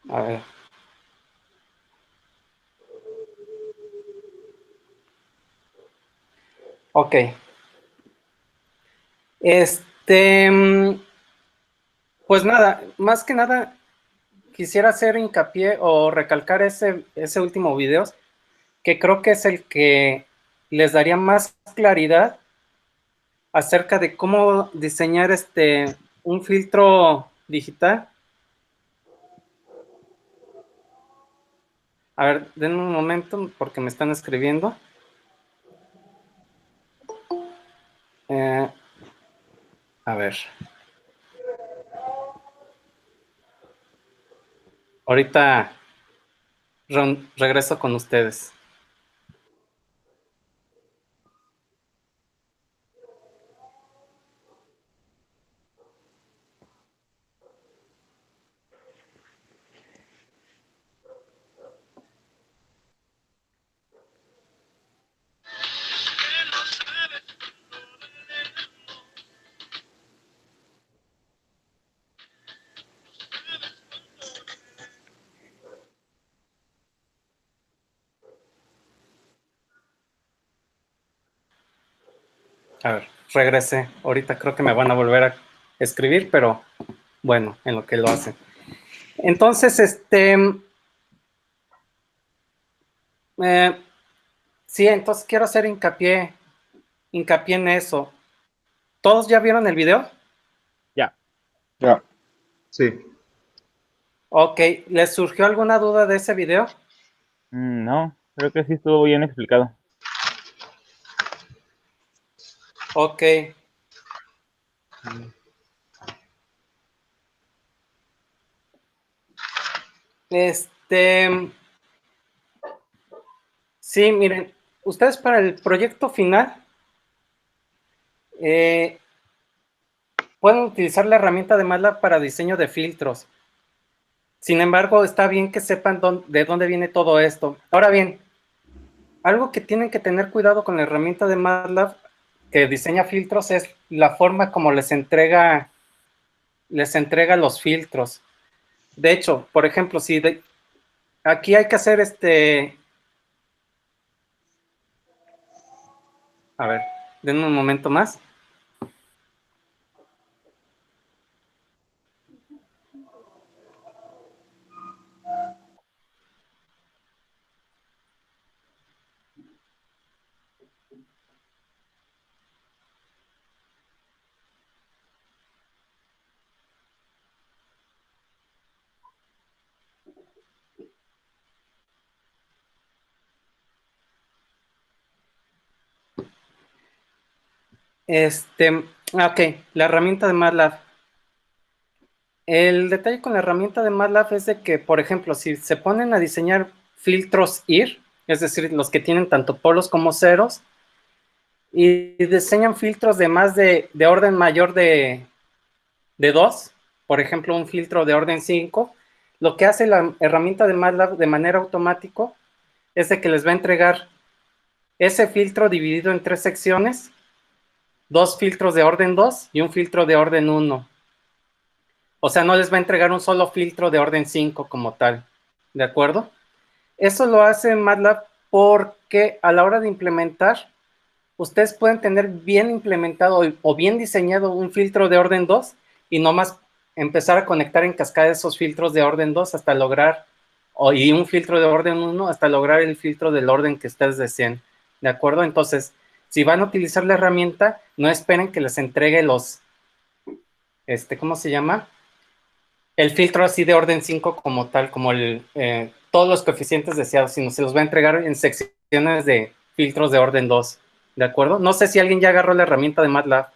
A ver. Ok. Este, pues nada, más que nada quisiera hacer hincapié o recalcar ese último video, que creo que es el que les daría más claridad acerca de cómo diseñar un filtro digital. A ver, denme un momento porque me están escribiendo. Eh, a ver, ahorita regreso con ustedes. A ver, regresé. Ahorita creo que me van a volver a escribir, pero bueno, en lo que lo hacen. Entonces, eh, sí, entonces quiero hacer hincapié en eso. ¿Todos ya vieron el video? Ya. Ya, sí. Ok, ¿les surgió alguna duda de ese video? No, creo que sí estuvo bien explicado. Ok. Este, sí, miren, ustedes para el proyecto final eh, pueden utilizar la herramienta de MATLAB para diseño de filtros. Sin embargo, está bien que sepan de dónde viene todo esto. Ahora bien, algo que tienen que tener cuidado con la herramienta de MATLAB que diseña filtros es la forma como les entrega los filtros. De hecho, por ejemplo, aquí hay que hacer a ver, denme un momento más. Ok, la herramienta de MATLAB. El detalle con la herramienta de MATLAB es de que, por ejemplo, si se ponen a diseñar filtros IR, es decir, los que tienen tanto polos como ceros, y diseñan filtros de más de orden mayor de 2, por ejemplo, un filtro de orden 5, lo que hace la herramienta de MATLAB de manera automática es de que les va a entregar ese filtro dividido en 3 secciones, 2 filtros de orden 2 y un filtro de orden 1. O sea, no les va a entregar un solo filtro de orden 5 como tal. ¿De acuerdo? Eso lo hace MATLAB porque a la hora de implementar, ustedes pueden tener bien implementado o bien diseñado un filtro de orden 2 y nomás empezar a conectar en cascada esos filtros de orden 2 hasta lograr, y un filtro de orden 1 hasta lograr el filtro del orden que ustedes deseen. ¿De acuerdo? Entonces, si van a utilizar la herramienta, no esperen que les entregue ¿cómo se llama? El filtro así de orden 5 como tal, como todos los coeficientes deseados, sino se los va a entregar en secciones de filtros de orden 2. ¿De acuerdo? No sé si alguien ya agarró la herramienta de MATLAB.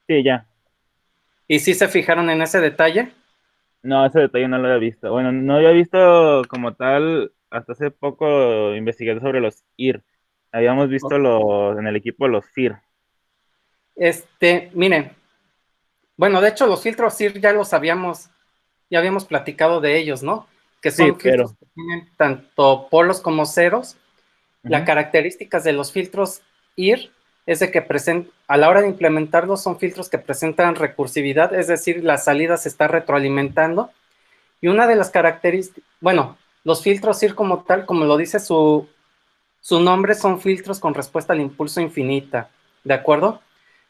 Sí, ya. ¿Y si se fijaron en ese detalle? No, ese detalle no lo había visto. Bueno, no había visto como tal, hasta hace poco investigué sobre los IR. Habíamos visto en el equipo los FIR. Miren, bueno, de hecho los filtros sí ya habíamos platicado de ellos, ¿no? Que Sí, son filtros pero que tienen tanto polos como ceros. Las ujú, características de los filtros IR es de que a la hora de implementarlos son filtros que presentan recursividad, es decir, la salida se está retroalimentando Y una de las características, bueno, los filtros IR como tal, como lo dice su nombre, son filtros con respuesta al impulso infinita, ¿de acuerdo?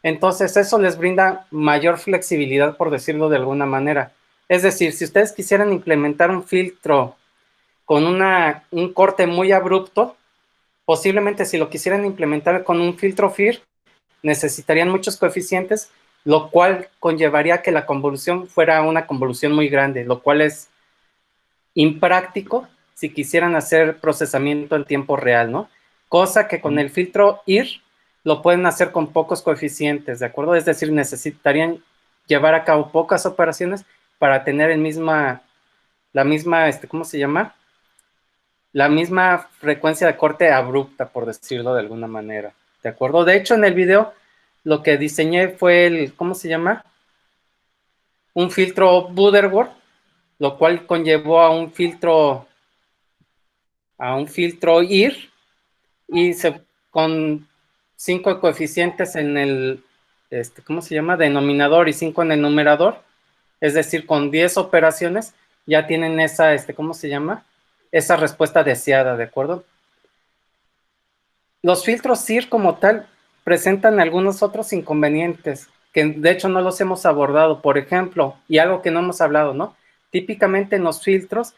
Entonces eso les brinda mayor flexibilidad, por decirlo de alguna manera. Es decir, si ustedes quisieran implementar un filtro con un corte muy abrupto, posiblemente si lo quisieran implementar con un filtro FIR, necesitarían muchos coeficientes, lo cual conllevaría que la convolución fuera una convolución muy grande, lo cual es impráctico si quisieran hacer procesamiento en tiempo real, ¿no? Cosa que con el filtro IR lo pueden hacer con pocos coeficientes, ¿de acuerdo? Es decir, necesitarían llevar a cabo pocas operaciones para tener la misma, ¿cómo se llama? La misma frecuencia de corte abrupta, por decirlo de alguna manera, ¿de acuerdo? De hecho, en el video lo que diseñé fue ¿cómo se llama? Un filtro Butterworth, lo cual conllevó a un filtro IR y con 5 coeficientes en el, ¿cómo se llama? Denominador y 5 en el numerador, es decir, con 10 operaciones ya tienen esa, ¿cómo se llama? Esa respuesta deseada, ¿de acuerdo? Los filtros IR como tal presentan algunos otros inconvenientes que de hecho no los hemos abordado, por ejemplo, y algo que no hemos hablado, ¿no? Típicamente en los filtros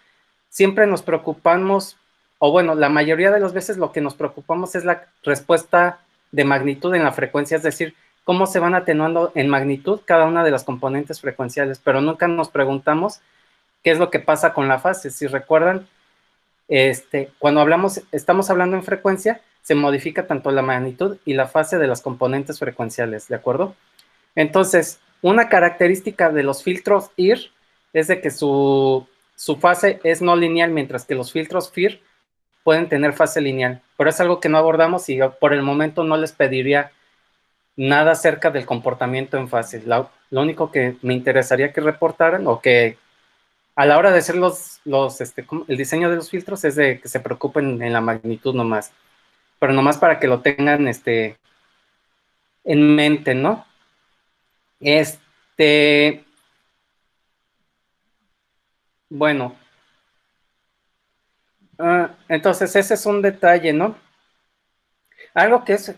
siempre nos preocupamos, o bueno, la mayoría de las veces lo que nos preocupamos es la respuesta de magnitud en la frecuencia, es decir, cómo se van atenuando en magnitud cada una de las componentes frecuenciales, pero nunca nos preguntamos qué es lo que pasa con la fase. Si recuerdan, cuando estamos hablando en frecuencia, se modifica tanto la magnitud y la fase de las componentes frecuenciales, ¿de acuerdo? Entonces, una característica de los filtros IR es de que su fase es no lineal, mientras que los filtros FIR pueden tener fase lineal, pero es algo que no abordamos y por el momento no les pediría nada acerca del comportamiento en fase. Lo único que me interesaría que reportaran o que a la hora de hacer el diseño de los filtros es de que se preocupen en la magnitud nomás, pero nomás para que lo tengan en mente, ¿no? Bueno, entonces ese es un detalle, ¿no? Algo que es,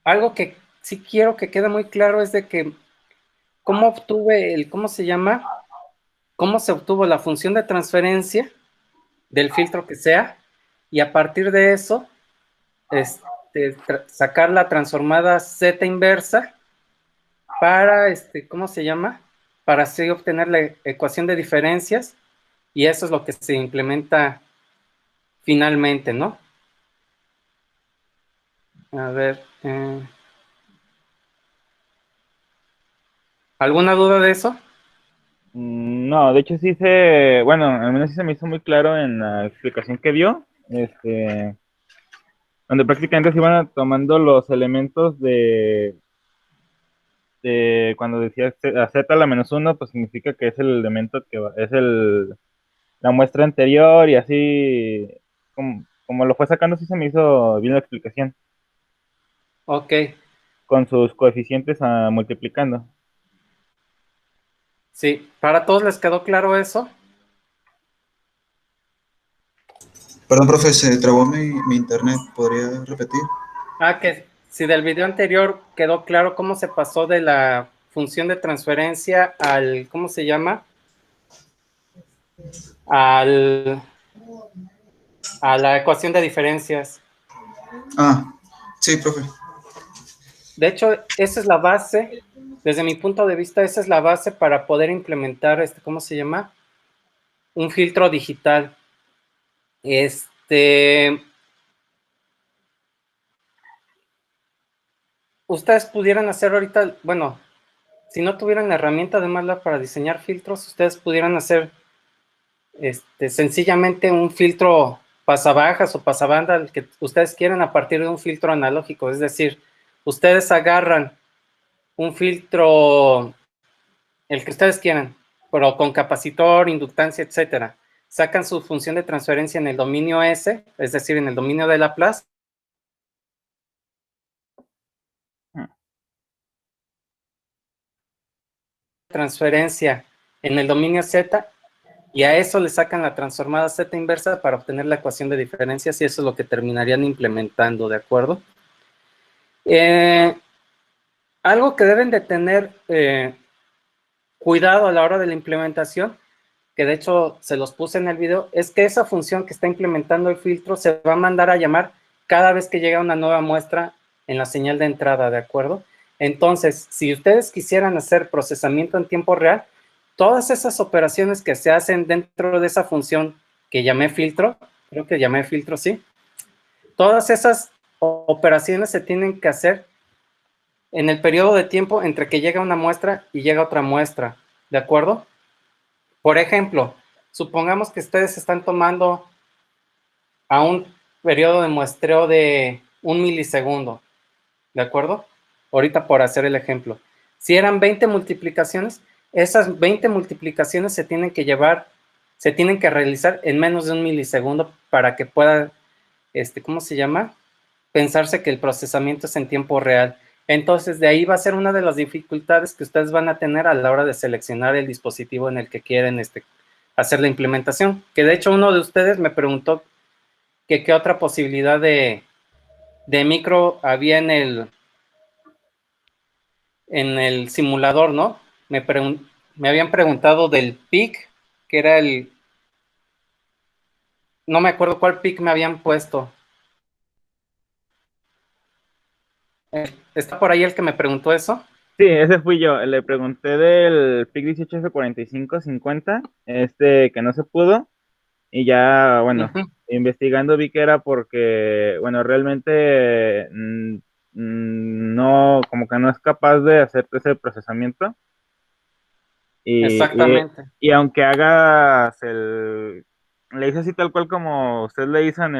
algo que sí quiero que quede muy claro es de que cómo obtuve ¿cómo se llama? Cómo se obtuvo la función de transferencia del filtro que sea, y a partir de eso, sacar la transformada Z inversa para, ¿cómo se llama? Para así obtener la ecuación de diferencias, y eso es lo que se implementa finalmente, ¿no? A ver, ¿alguna duda de eso? No, de hecho bueno, al menos sí se me hizo muy claro en la explicación que dio, donde prácticamente se iban tomando los elementos de cuando decía a z a la menos uno, pues significa que es el elemento es la muestra anterior, y así como lo fue sacando, sí se me hizo bien la explicación, Ok, con sus coeficientes multiplicando. sí, ¿para todos les quedó claro eso? Perdón, profe, se trabó mi internet. ¿Podría repetir? Que si del video anterior quedó claro cómo se pasó de la función de transferencia ¿cómo se llama? Al, a la ecuación de diferencias. Ah, sí, profe. De hecho, esa es la base, desde mi punto de vista, esa es la base para poder implementar, ¿cómo se llama? Un filtro digital. Ustedes pudieran hacer ahorita, bueno, si no tuvieran la herramienta de MATLAB para diseñar filtros, ustedes pudieran hacer sencillamente un filtro pasabajas o pasabanda, el que ustedes quieran, a partir de un filtro analógico. Es decir, ustedes agarran un filtro, el que ustedes quieran, pero con capacitor, inductancia, etcétera. Sacan su función de transferencia en el dominio S, es decir, en el dominio de Laplace. transferencia en el dominio Z y a eso le sacan la transformada Z inversa para obtener la ecuación de diferencias y eso es lo que terminarían implementando, ¿de acuerdo? Algo que deben de tener cuidado a la hora de la implementación, que de hecho se los puse en el video, es que esa función que está implementando el filtro se va a mandar a llamar cada vez que llega una nueva muestra en la señal de entrada, ¿de acuerdo? Entonces, si ustedes quisieran hacer procesamiento en tiempo real, todas esas operaciones que se hacen dentro de esa función que llamé filtro, creo que llamé filtro, sí, todas esas operaciones se tienen que hacer en el periodo de tiempo entre que llega una muestra y llega otra muestra, ¿de acuerdo? Por ejemplo, supongamos que ustedes están tomando a un periodo de muestreo de 1 milisegundo, ¿de acuerdo? Ahorita por hacer el ejemplo. Si eran 20 multiplicaciones, esas 20 multiplicaciones se tienen que realizar en menos de 1 milisegundo para que pueda, ¿cómo se llama? Pensarse que el procesamiento es en tiempo real. Entonces, de ahí va a ser una de las dificultades que ustedes van a tener a la hora de seleccionar el dispositivo en el que quieren hacer la implementación. Que de hecho uno de ustedes me preguntó que qué otra posibilidad de micro había en el simulador, ¿no? Me habían preguntado del PIC, que era no me acuerdo cuál PIC me habían puesto. ¿Está por ahí el que me preguntó eso? Sí, ese fui yo. Le pregunté del PIC 18F4550, que no se pudo. Y ya, bueno, investigando vi que era porque, bueno, realmente no, como que no es capaz de hacer ese procesamiento. Exactamente. Y aunque hagas le hice así tal cual como usted le hizo ¿cómo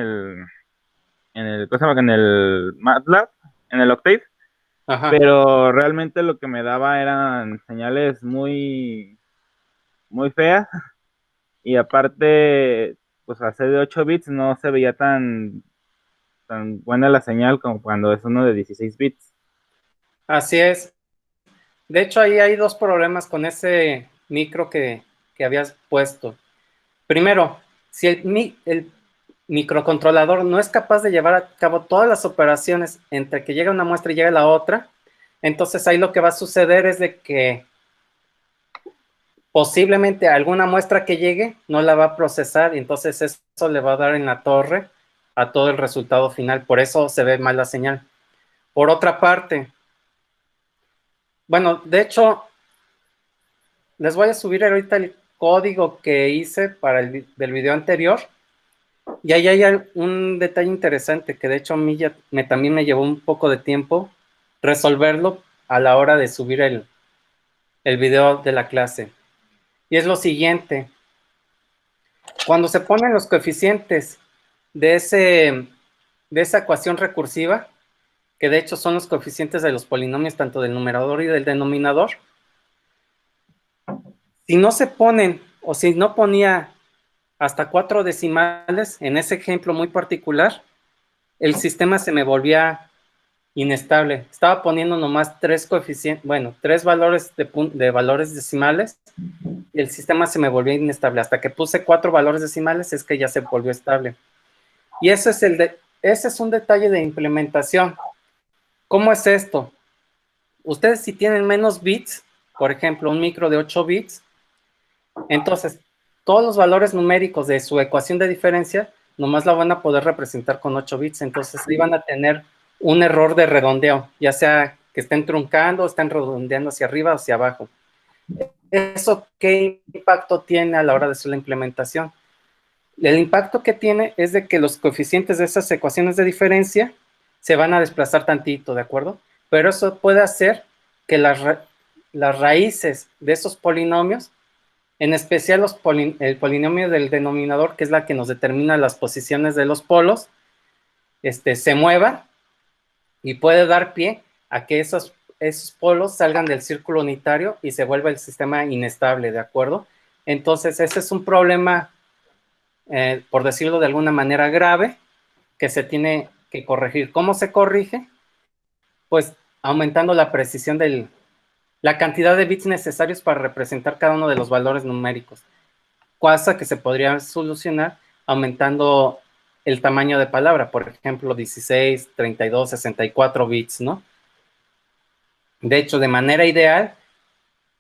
se llama? En el MATLAB, en el Octave, Ajá. pero realmente lo que me daba eran señales muy, muy feas. Y aparte, pues hacer de 8 bits no se veía tan buena la señal como cuando es uno de 16 bits. Así es. De hecho, ahí hay dos problemas con ese micro que habías puesto. Primero, si el microcontrolador no es capaz de llevar a cabo todas las operaciones entre que llega una muestra y llega la otra, entonces ahí lo que va a suceder es de que posiblemente alguna muestra que llegue no la va a procesar y entonces eso le va a dar en la torre a todo el resultado final. Por eso se ve mal la señal. Por otra parte, bueno, de hecho, les voy a subir ahorita el código que hice para del video anterior. Y ahí hay un detalle interesante que de hecho a mí también me llevó un poco de tiempo resolverlo a la hora de subir el video de la clase. Y es lo siguiente. Cuando se ponen los coeficientes de esa ecuación recursiva, que de hecho son los coeficientes de los polinomios tanto del numerador y del denominador, si no se ponen o si no ponía hasta 4 decimales en ese ejemplo muy particular, el sistema se me volvía inestable. Estaba poniendo nomás 3 coeficientes, bueno, 3 valores de valores decimales y el sistema se me volvió inestable. Hasta que puse 4 valores decimales es que ya se volvió estable. Y ese es un detalle de implementación. ¿Cómo es esto? Ustedes si tienen menos bits, por ejemplo, un micro de 8 bits, entonces todos los valores numéricos de su ecuación de diferencia nomás la van a poder representar con 8 bits. Entonces ahí van a tener un error de redondeo, ya sea que estén truncando o estén redondeando hacia arriba o hacia abajo. ¿Eso qué impacto tiene a la hora de hacer la implementación? El impacto que tiene es de que los coeficientes de esas ecuaciones de diferencia se van a desplazar tantito, ¿de acuerdo? Pero eso puede hacer que las raíces de esos polinomios, en especial el polinomio del denominador, que es la que nos determina las posiciones de los polos, se mueva y puede dar pie a que esos polos salgan del círculo unitario y se vuelva el sistema inestable, ¿de acuerdo? Entonces, ese es un problema, por decirlo de alguna manera, grave, que se tiene que corregir. ¿Cómo se corrige? Pues aumentando la precisión del la cantidad de bits necesarios para representar cada uno de los valores numéricos, cosa que se podría solucionar aumentando el tamaño de palabra, por ejemplo, 16, 32, 64 bits, ¿no? De hecho, de manera ideal,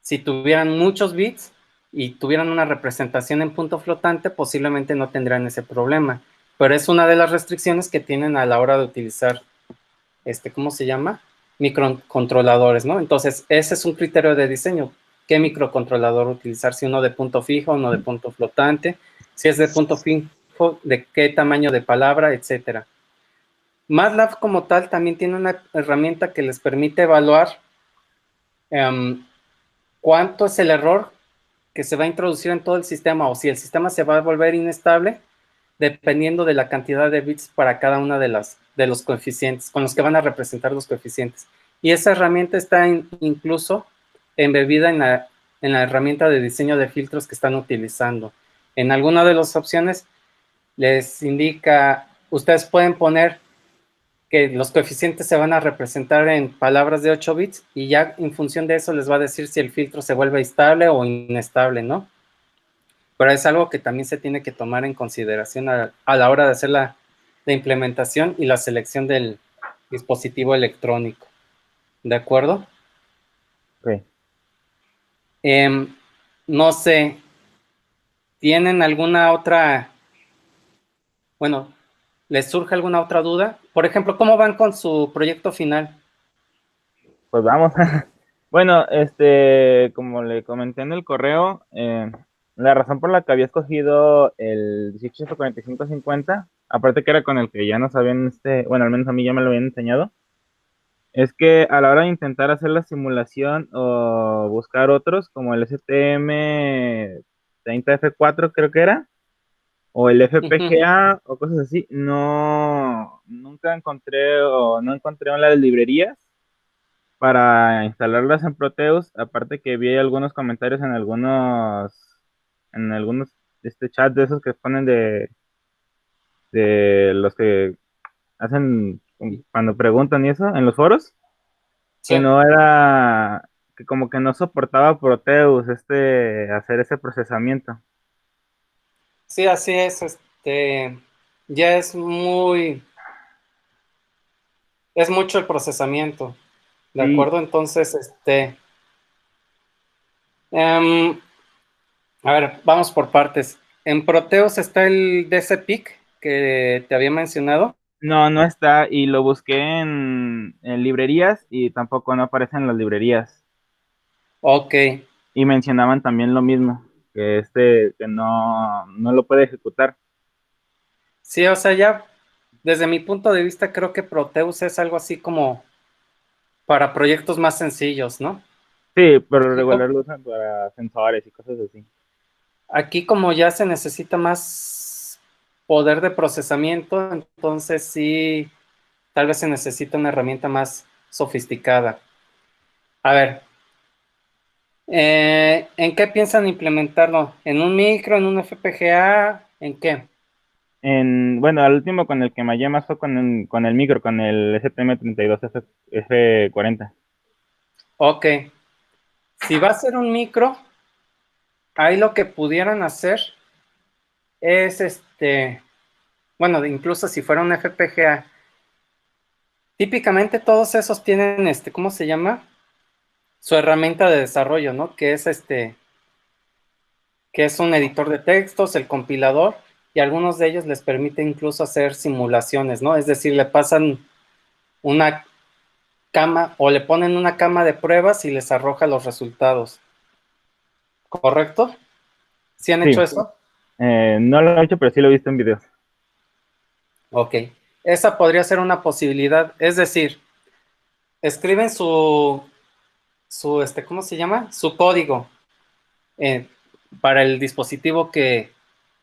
si tuvieran muchos bits y tuvieran una representación en punto flotante, posiblemente no tendrían ese problema. Pero es una de las restricciones que tienen a la hora de utilizar, ¿cómo se llama? Microcontroladores, ¿no? Entonces, ese es un criterio de diseño. ¿Qué microcontrolador utilizar? Si uno de punto fijo, uno de punto flotante. Si es de punto fijo, de qué tamaño de palabra, etcétera. MATLAB como tal también tiene una herramienta que les permite evaluar cuánto es el error que se va a introducir en todo el sistema o si el sistema se va a volver inestable dependiendo de la cantidad de bits para cada una de los coeficientes con los que van a representar los coeficientes. Y esa herramienta está incluso embebida en la herramienta de diseño de filtros que están utilizando. En alguna de las opciones les indica, ustedes pueden poner que los coeficientes se van a representar en palabras de 8 bits y ya en función de eso les va a decir si el filtro se vuelve estable o inestable, ¿no? Pero es algo que también se tiene que tomar en consideración a la hora de hacer la implementación y la selección del dispositivo electrónico. ¿De acuerdo? Ok. No sé, ¿tienen alguna otra, bueno, les surge alguna otra duda? Por ejemplo, ¿cómo van con su proyecto final? Pues vamos. Bueno, como le comenté en el correo, la razón por la que había escogido el 18F4550, aparte que era con el que ya nos habían, bueno, al menos a mí ya me lo habían enseñado, es que a la hora de intentar hacer la simulación o buscar otros, como el STM30F4 creo que era, o el FPGA o cosas así, nunca encontré o no encontré en las librerías para instalarlas en Proteus, aparte que vi algunos comentarios en algunos chats de esos que ponen de los que hacen cuando preguntan y eso, en los foros, Sí. que no era, que como que no soportaba Proteus, hacer ese procesamiento. Sí, así es, ya es mucho el procesamiento, ¿de Sí, acuerdo? Entonces, em, a ver, vamos por partes. En Proteus está el DCPIC que te había mencionado. no está, y lo busqué en librerías y tampoco no aparece en las librerías. Ok, Y mencionaban también lo mismo, que no lo puede ejecutar. sí, o sea, ya desde mi punto de vista creo que Proteus es algo así como para proyectos más sencillos, ¿no? Sí, pero Aquí, regular lo usan para sensores y cosas así. aquí como ya se necesita más poder de procesamiento, entonces sí, tal vez se necesita una herramienta más sofisticada. A ver, ¿en qué piensan implementarlo? ¿En un micro, en un FPGA? ¿En qué? Bueno, al último con el que me hallé más fue con el micro, con el STM32F40. Ok, si va a ser un micro, ahí lo que pudieran hacer es bueno, incluso si fuera un FPGA, típicamente todos esos tienen ¿cómo se llama? Su herramienta de desarrollo, ¿no? Que es un editor de textos, el compilador, y algunos de ellos les permite incluso hacer simulaciones, ¿no? Es decir, le pasan una cama o le ponen una cama de pruebas y les arroja los resultados. ¿Correcto? ¿Sí han hecho Sí, eso? no lo he hecho, pero sí lo he visto en videos. Ok. Esa podría ser una posibilidad. Es decir, escriben ¿cómo se llama? Su código eh, para el dispositivo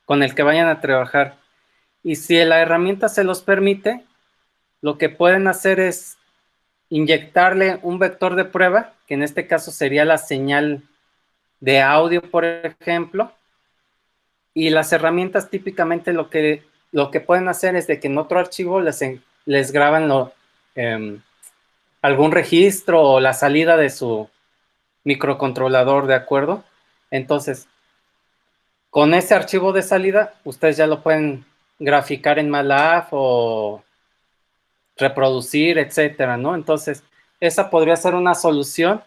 con el que vayan a trabajar. Y si la herramienta se los permite, lo que pueden hacer es inyectarle un vector de prueba, que en este caso sería la señal de audio, por ejemplo, y las herramientas típicamente lo que pueden hacer es de que en otro archivo les graban algún registro o la salida microcontrolador, ¿de acuerdo? Entonces, con ese archivo de salida, ustedes ya lo pueden graficar en MATLAB o reproducir, etcétera, ¿no? Entonces, esa podría ser una solución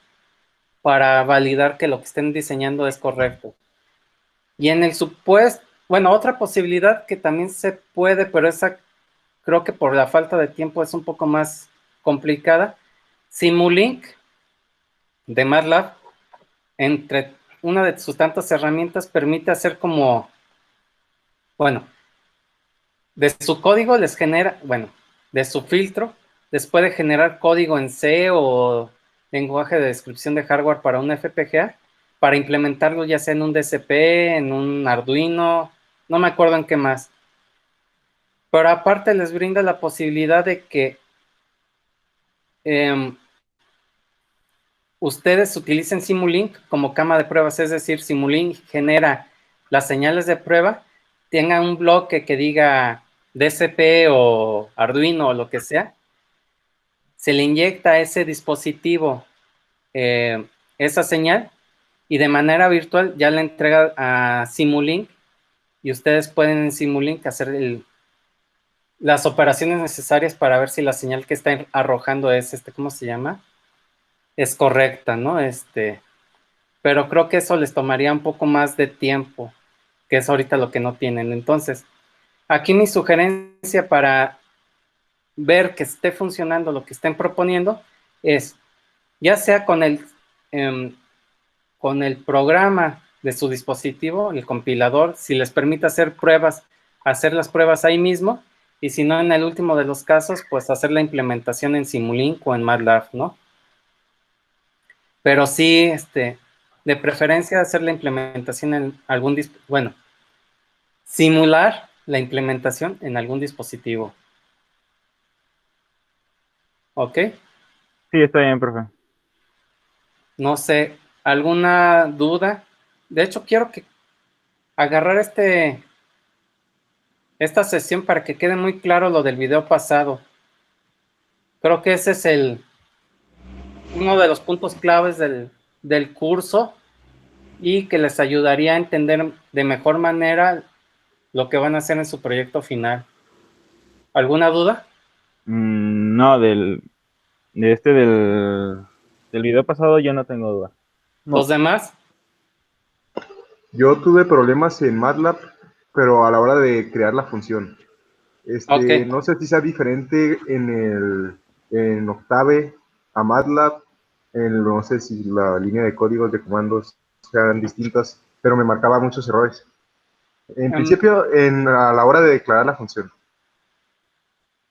para validar que lo que estén diseñando es correcto. Y en el supuesto, bueno, otra posibilidad que también se puede, pero esa creo que por la falta de tiempo es un poco más complicada. Simulink de MATLAB, entre una de sus tantas herramientas, permite hacer como, bueno, de su código les genera, bueno, de su filtro, les puede generar código en C o lenguaje de descripción de hardware para un FPGA, para implementarlo ya sea en un DSP, en un Arduino, no me acuerdo en qué más. Pero aparte les brinda la posibilidad de que eh, ustedes utilicen Simulink como cama de pruebas, es decir, Simulink genera las señales de prueba, tenga un bloque que diga DSP o Arduino o lo que sea, se le inyecta a ese dispositivo esa señal y de manera virtual ya la entrega a Simulink y ustedes pueden en Simulink hacer las operaciones necesarias para ver si la señal que está arrojando es, ¿cómo se llama? Es correcta, ¿no? Pero creo que eso les tomaría un poco más de tiempo, que es ahorita lo que no tienen. Entonces, aquí mi sugerencia para ver que esté funcionando lo que estén proponiendo es, ya sea con el programa de su dispositivo, el compilador, si les permite hacer pruebas, hacer las pruebas ahí mismo, y si no, en el último de los casos, pues hacer la implementación en Simulink o en MATLAB, ¿no? Pero sí, de preferencia hacer la implementación en algún, bueno, simular la implementación en algún dispositivo. ¿Ok? Sí, está bien, profe. No sé, ¿alguna duda? De hecho, quiero que agarrar esta sesión para que quede muy claro lo del video pasado. Creo que ese es uno de los puntos claves del curso y que les ayudaría a entender de mejor manera lo que van a hacer en su proyecto final. ¿Alguna duda? No, del video pasado yo no tengo duda. ¿Los demás? Yo tuve problemas en MATLAB, pero a la hora de crear la función. Ok. No sé si sea diferente en Octave a MATLAB, no sé si la línea de códigos de comandos sean distintas, pero me marcaba muchos errores. En principio, a la hora de declarar la función.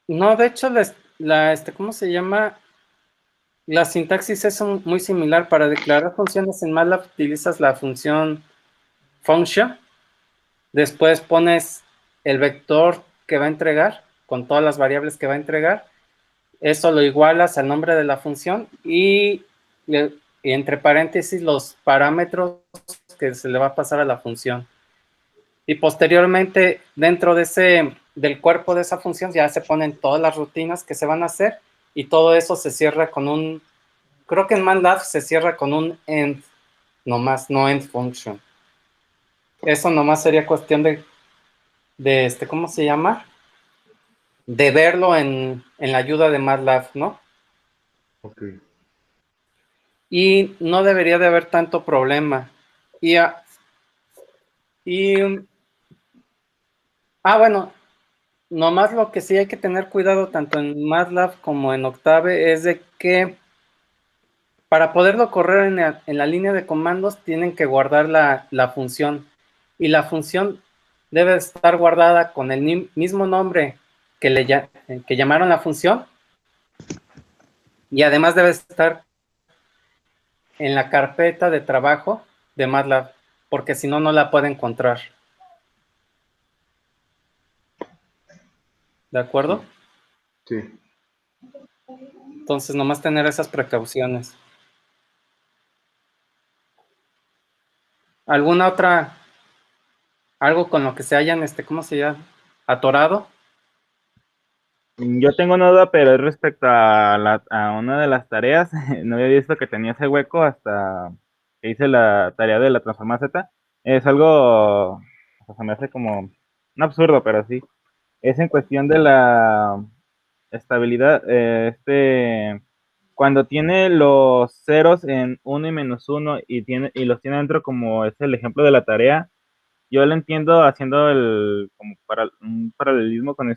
No, de hecho, ¿cómo se llama? La sintaxis es muy similar. Para declarar funciones en MATLAB utilizas la función function, después pones el vector que va a entregar con todas las variables que va a entregar, eso lo igualas al nombre de la función y entre paréntesis los parámetros que se le va a pasar a la función. Y posteriormente, dentro del cuerpo de esa función, ya se ponen todas las rutinas que se van a hacer y todo eso se cierra con creo que en MATLAB se cierra con un end, nomás, no end function. Eso nomás sería cuestión ¿cómo se llama? De verlo en la ayuda de MATLAB, ¿no? Ok. Y no debería de haber tanto problema. Y, ah, y bueno, nomás lo que sí hay que tener cuidado tanto en MATLAB como en Octave es de que para poderlo correr en la línea de comandos tienen que guardar la función. Y la función debe estar guardada con el mismo nombre que llamaron la función. Y además debe estar en la carpeta de trabajo de MATLAB, porque si no, no la puede encontrar. ¿De acuerdo? Sí. Entonces, nomás tener esas precauciones. ¿Alguna otra, algo con lo que se hayan, ¿cómo se llama? ¿Atorado? Yo tengo una duda, pero es respecto a una de las tareas. No había visto que tenía ese hueco hasta que hice la tarea de la transformada Z. Es algo, o sea, se me hace como un absurdo, pero sí. Es en cuestión de la estabilidad. Cuando tiene los ceros en uno y -1 y los tiene dentro como es el ejemplo de la tarea, yo lo entiendo haciendo como un paralelismo con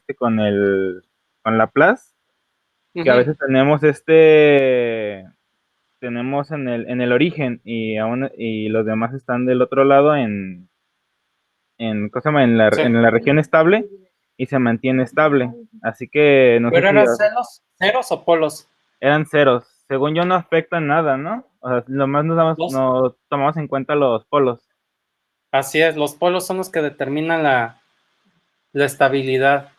con Laplace, que a Ujú. veces tenemos en el origen y los demás están del otro lado ¿cómo se llama? Sí. En la región estable y se mantiene estable. Así que no sé ¿Pero si eran ceros o polos? eran ceros. Según yo no afectan nada, ¿no? O sea, lo más Los, nos tomamos en cuenta los polos. así es, los polos son los que determinan la estabilidad.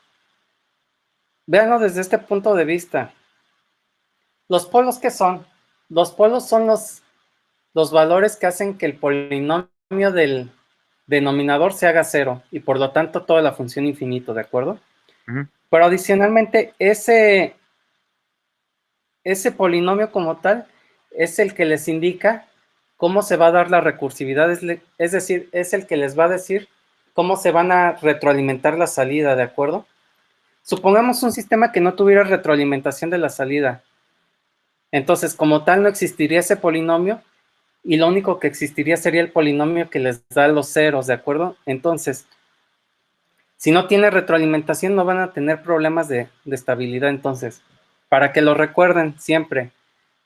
Véanlo desde este punto de vista. ¿Los polos qué son? Los polos son los valores que hacen que el polinomio del denominador se haga cero y por lo tanto toda la función infinito, ¿de acuerdo? Ujú, Pero adicionalmente, ese polinomio como tal es el que les indica cómo se va a dar la recursividad, es decir, es el que les va a decir cómo se van a retroalimentar la salida, ¿de acuerdo? Supongamos un sistema que no tuviera retroalimentación de la salida. Entonces, como tal, no existiría ese polinomio y lo único que existiría sería el polinomio que les da los ceros, ¿de acuerdo? Entonces, si no tiene retroalimentación, no van a tener problemas de estabilidad. Entonces, para que lo recuerden siempre,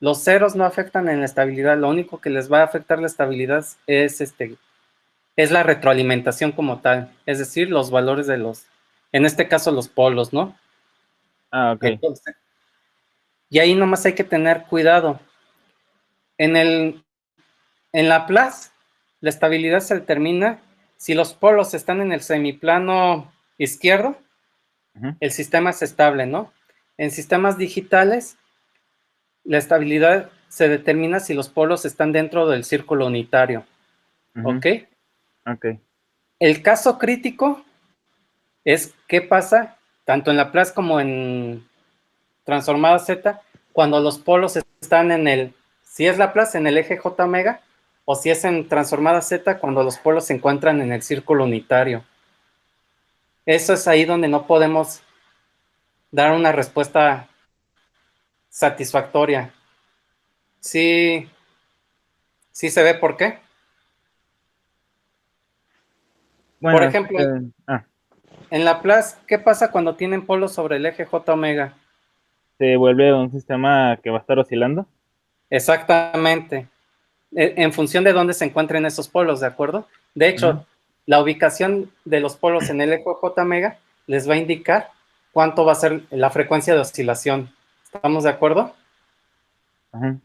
los ceros no afectan en la estabilidad, lo único que les va a afectar la estabilidad es la retroalimentación como tal, es decir, los valores en este caso, los polos, ¿no? Ah, ok. Entonces, y ahí nomás hay que tener cuidado. En en Laplace, la estabilidad se determina si los polos están en el semiplano izquierdo, Ujú, el sistema es estable, ¿no? En sistemas digitales, la estabilidad se determina si los polos están dentro del círculo unitario, ujú, ¿ok? ok. El caso crítico es qué pasa tanto en Laplace como en transformada Z cuando los polos están si es Laplace, en el eje J omega, o si es en transformada Z cuando los polos se encuentran en el círculo unitario. Eso es ahí donde no podemos dar una respuesta satisfactoria. Sí, sí se ve por qué. Por Bueno, ejemplo, ah, en Laplace, ¿qué pasa cuando tienen polos sobre el eje J omega? se vuelve un sistema que va a estar oscilando. Exactamente. En función de dónde se encuentren esos polos, ¿de acuerdo? De Ujú, hecho, la ubicación de los polos en el eje J omega les va a indicar cuánto va a ser la frecuencia de oscilación. ¿Estamos de acuerdo? ujú,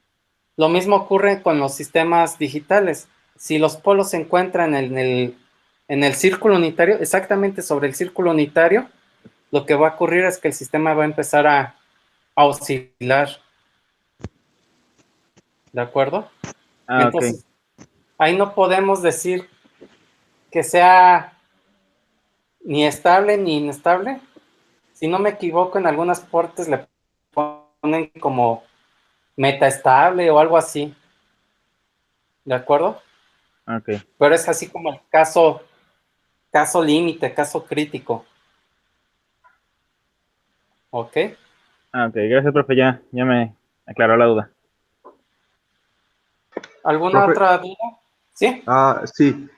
Lo mismo ocurre con los sistemas digitales. Si los polos se encuentran en el círculo unitario, exactamente sobre el círculo unitario, lo que va a ocurrir es que el sistema va a empezar a oscilar, ¿de acuerdo? ah, ok. Entonces, ahí no podemos decir que sea ni estable ni inestable. Si no me equivoco, en algunas partes le ponen como metaestable o algo así, ¿de acuerdo? Ok. Pero es así como el caso límite, caso crítico, ¿ok? Ah, ok. Gracias, profe. Ya me aclaró la duda. ¿Alguna Profe, otra duda? ¿Sí? sí,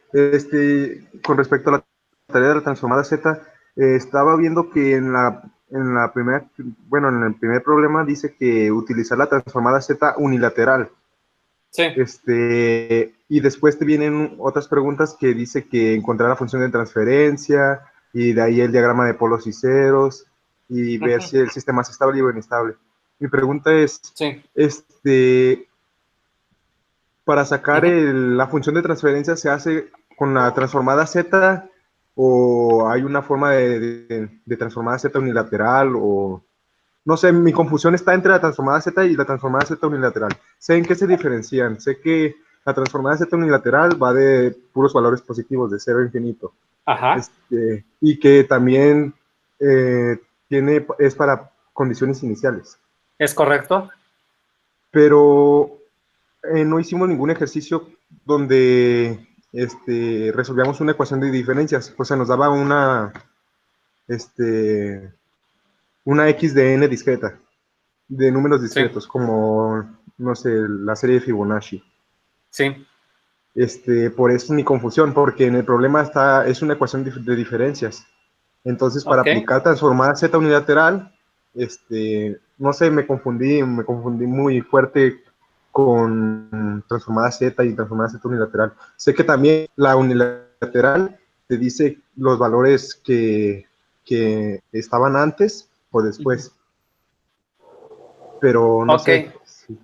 con respecto a la tarea de la transformada Z, estaba viendo que en la primera, bueno, en el primer problema dice que utilizar la transformada Z unilateral. Sí. Y después te vienen otras preguntas que dice que encontrar la función de transferencia y de ahí el diagrama de polos y ceros y ver Ujú. si el sistema es estable o inestable. Mi pregunta es, Sí. este, para sacar Ujú. la función de transferencia, ¿se hace con la transformada Z o hay una forma de transformada Z unilateral? O no sé, mi confusión está entre la transformada Z y la transformada Z unilateral. Sé en qué se diferencian. Sé que la transformada Z unilateral va de puros valores positivos, de cero a infinito. Ajá. Y que también es para condiciones iniciales. ¿Es correcto? Pero no hicimos ningún ejercicio donde resolvíamos una ecuación de diferencias. O sea, nos daba una x de n discreta, de números discretos, como, no sé, la serie de Fibonacci. Sí. Por eso es mi confusión, porque en el problema es una ecuación de diferencias. Entonces, para Ok. aplicar transformada Z unilateral, no sé, me confundí muy fuerte con transformada Z y transformada Z unilateral. Sé que también la unilateral te dice los valores que estaban antes o después, pero no Ok, sé. Sí.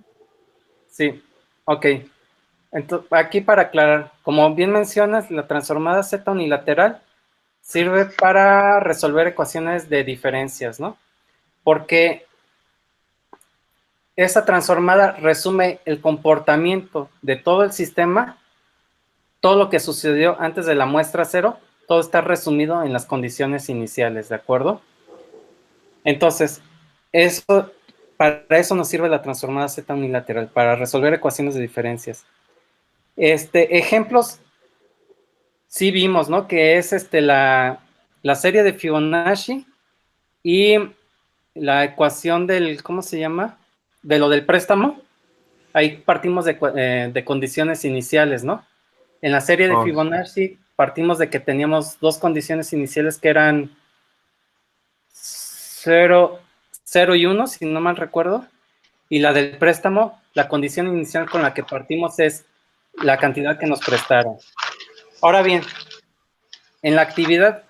sí. Ok. Entonces, aquí para aclarar, como bien mencionas, la transformada Z unilateral sirve para resolver ecuaciones de diferencias, ¿no? Porque esa transformada resume el comportamiento de todo el sistema, todo lo que sucedió antes de la muestra cero, todo está resumido en las condiciones iniciales, ¿de acuerdo? Entonces, para eso nos sirve la transformada Z unilateral, para resolver ecuaciones de diferencias. Ejemplos sí vimos, ¿no? Que es la serie de Fibonacci y la ecuación del, ¿cómo se llama? De lo del préstamo. Ahí partimos de condiciones iniciales, ¿no? En la serie de Oh, sí. Fibonacci partimos de que teníamos dos condiciones iniciales que eran 0 y 1, si no mal recuerdo. Y la del préstamo, la condición inicial con la que partimos es la cantidad que nos prestaron. Ahora bien, en la actividad,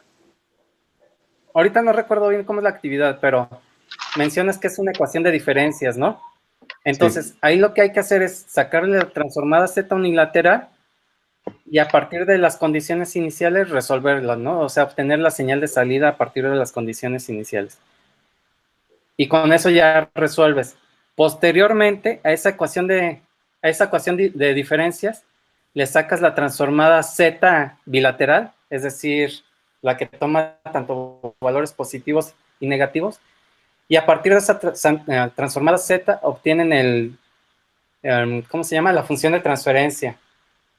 ahorita no recuerdo bien cómo es la actividad, pero mencionas que es una ecuación de diferencias, ¿no? Sí. Entonces, ahí lo que hay que hacer es sacarle la transformada Z unilateral y a partir de las condiciones iniciales resolverla, ¿no? O sea, obtener la señal de salida a partir de las condiciones iniciales. Y con eso ya resuelves. Posteriormente, a esa ecuación de diferencias, le sacas la transformada Z bilateral, es decir, la que toma tanto valores positivos y negativos, y a partir de esa transformada Z obtienen ¿cómo se llama? La función de transferencia,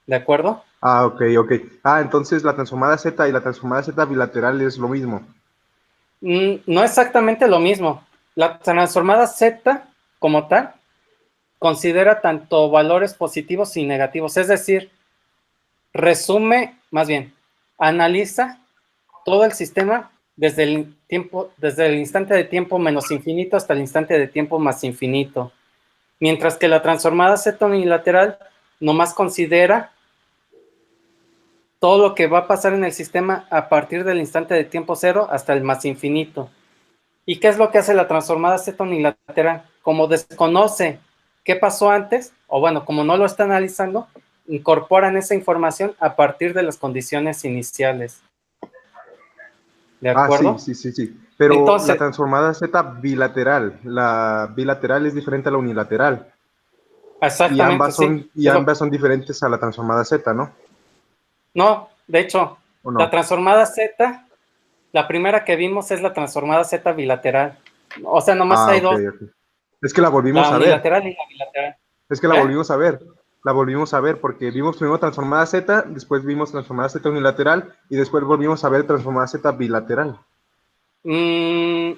¿de acuerdo? Ah, ok, ok. Ah, entonces la transformada Z y la transformada Z bilateral es lo mismo. No exactamente lo mismo. La transformada Z como tal considera tanto valores positivos y negativos, es decir, resume, más bien, analiza todo el sistema desde el instante de tiempo menos infinito hasta el instante de tiempo más infinito. Mientras que la transformada Z unilateral nomás considera todo lo que va a pasar en el sistema a partir del instante de tiempo cero hasta el más infinito. ¿Y qué es lo que hace la transformada Z unilateral? Como desconoce qué pasó antes, o bueno, como no lo está analizando, incorporan esa información a partir de las condiciones iniciales. ¿De Ah, sí, acuerdo? sí, sí, sí. Pero la Entonces, transformada Z bilateral, la bilateral es diferente a la unilateral. exactamente, sí. Y ambas son diferentes a la transformada Z, ¿no? No, de hecho, ¿O la no? transformada Z, la primera que vimos es la transformada Z bilateral. O sea, nomás Ah, hay ok, dos, ok. Es que la la volvimos a ver. unilateral y la bilateral. Es que la ¿Eh? volvimos a ver. La volvimos a ver porque vimos primero transformada Z, después vimos transformada Z unilateral y después volvimos a ver transformada Z bilateral Mm, en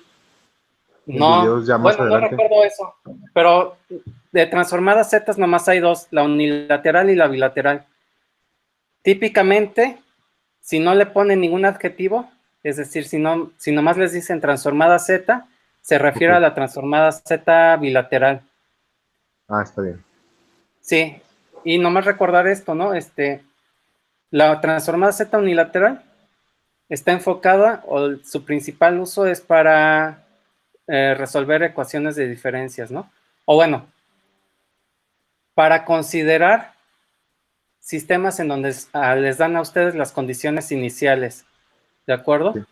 no, videos ya más bueno, no adelante. recuerdo eso, pero de transformadas Z nomás hay dos, la unilateral y la bilateral. Típicamente, si no le ponen ningún adjetivo, es decir, si nomás les dicen transformada Z, se Ok. refiere a la transformada Z bilateral. Ah, está bien. Sí, y nomás recordar esto, ¿no? La transformada Z unilateral está enfocada, o su principal uso es para resolver ecuaciones de diferencias, ¿no? O bueno, para considerar sistemas en donde les dan a ustedes las condiciones iniciales, ¿de acuerdo? Sí.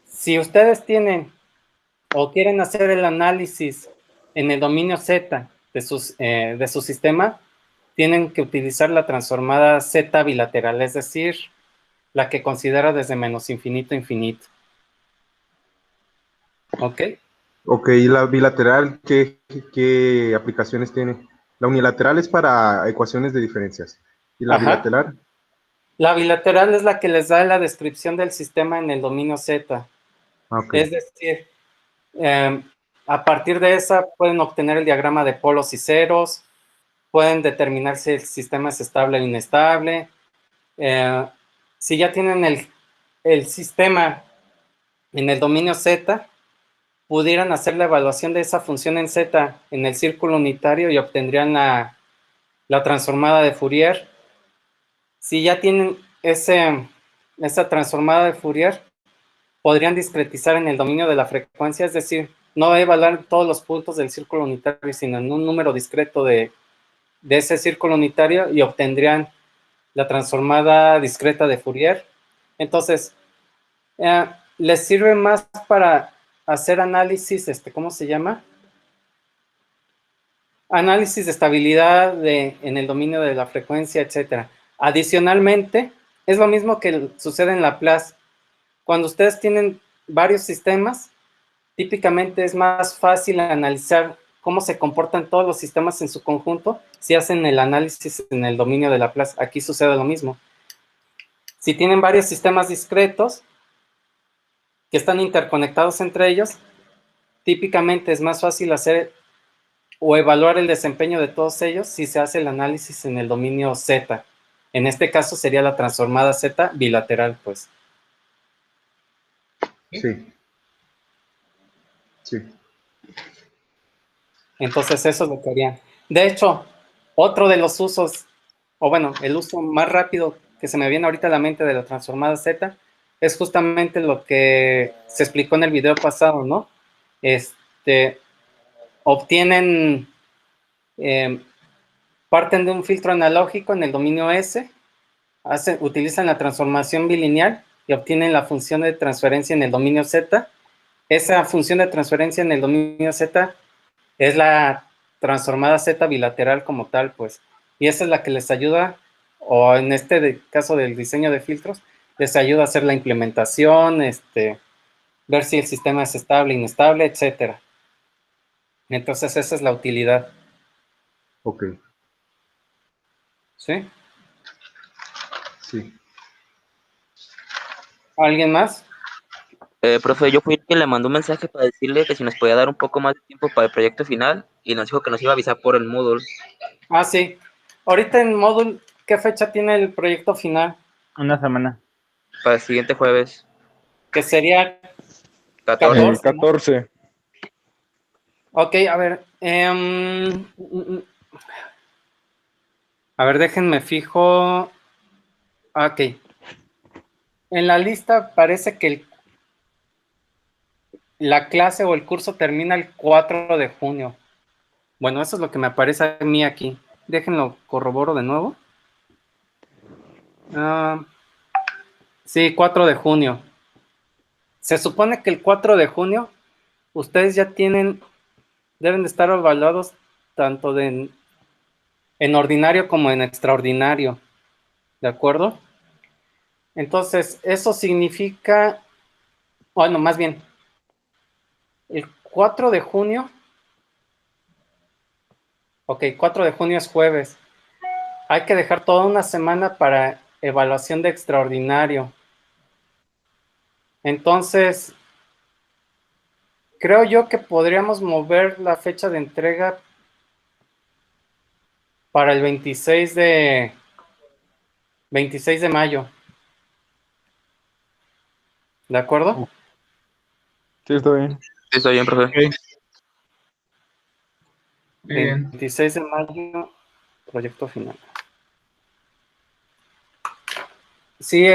Si ustedes tienen o quieren hacer el análisis en el dominio Z de su sistema, tienen que utilizar la transformada Z bilateral, es decir, la que considera desde menos infinito a infinito. ¿Ok? Ok, ¿y la bilateral qué aplicaciones tiene? La unilateral es para ecuaciones de diferencias. ¿Y la Ajá. bilateral? La bilateral es la que les da la descripción del sistema en el dominio Z. Ah, ok. Es decir, eh, a partir de esa pueden obtener el diagrama de polos y ceros, pueden determinar si el sistema es estable o inestable. Eh, si ya tienen el sistema en el dominio Z, pudieran hacer la evaluación de esa función en Z en el círculo unitario y obtendrían la transformada de Fourier. Si ya tienen esa transformada de Fourier, podrían discretizar en el dominio de la frecuencia, es decir, no evaluar todos los puntos del círculo unitario, sino en un número discreto de ese círculo unitario y obtendrían la transformada discreta de Fourier. Entonces, les sirve más para hacer análisis, ¿cómo se llama? Análisis de estabilidad en el dominio de la frecuencia, etcétera. Adicionalmente, es lo mismo que sucede en Laplace. Cuando ustedes tienen varios sistemas, típicamente es más fácil analizar cómo se comportan todos los sistemas en su conjunto si hacen el análisis en el dominio de Laplace. Aquí sucede lo mismo. Si tienen varios sistemas discretos que están interconectados entre ellos, típicamente es más fácil hacer o evaluar el desempeño de todos ellos si se hace el análisis en el dominio Z. En este caso sería la transformada Z bilateral, pues. Sí, sí. Entonces eso es lo que harían. De hecho, otro de los usos, o bueno, el uso más rápido que se me viene ahorita a la mente de la transformada Z es justamente lo que se explicó en el video pasado, ¿no? Obtienen, eh, parten de un filtro analógico en el dominio S, utilizan la transformación bilineal y obtienen la función de transferencia en el dominio Z. Esa función de transferencia en el dominio Z es la transformada Z bilateral como tal, pues. Y esa es la que les ayuda, o en este caso del diseño de filtros, les ayuda a hacer la implementación, ver si el sistema es estable, inestable, etcétera. Entonces esa es la utilidad. Ok, ¿Sí? sí. ¿Alguien más? Profe, yo fui el que le mandó un mensaje para decirle que si nos podía dar un poco más de tiempo para el proyecto final y nos dijo que nos iba a avisar por el Moodle Ah, sí. Ahorita en Moodle, ¿qué fecha tiene el proyecto final? Una semana. para el siguiente jueves Que sería 14. 14, ¿no? 14. Ok, a ver. A ver, déjenme fijo. Ok. En la lista parece que la clase o el curso termina el 4 de junio. Bueno, eso es lo que me aparece a mí aquí. Déjenlo corroboro de nuevo. Ah, sí, 4 de junio. Se supone que el 4 de junio ustedes ya deben de estar evaluados tanto en ordinario como en extraordinario. ¿De acuerdo? Entonces, eso significa, bueno, más bien, el 4 de junio, ok, 4 de junio es jueves. Hay que dejar toda una semana para evaluación de extraordinario. Entonces, creo yo que podríamos mover la fecha de entrega para el 26 de mayo. ¿De acuerdo? Sí, está bien. Sí, está bien, profe. Ok, muy bien. 26 de mayo, proyecto final. Sí,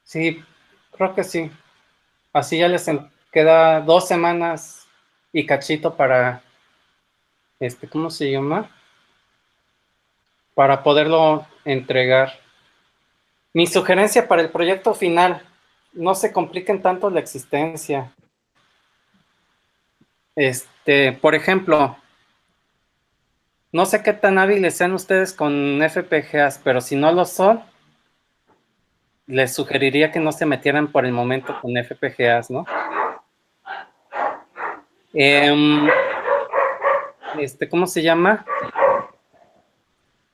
sí, creo que sí. Así ya les queda 2 semanas y cachito para, ¿cómo se llama? Para poderlo entregar. Mi sugerencia para el proyecto final, no se compliquen tanto la existencia. Por ejemplo, no sé qué tan hábiles sean ustedes con FPGAs, pero si no lo son, les sugeriría que no se metieran por el momento con FPGAs, ¿no? ¿Cómo se llama?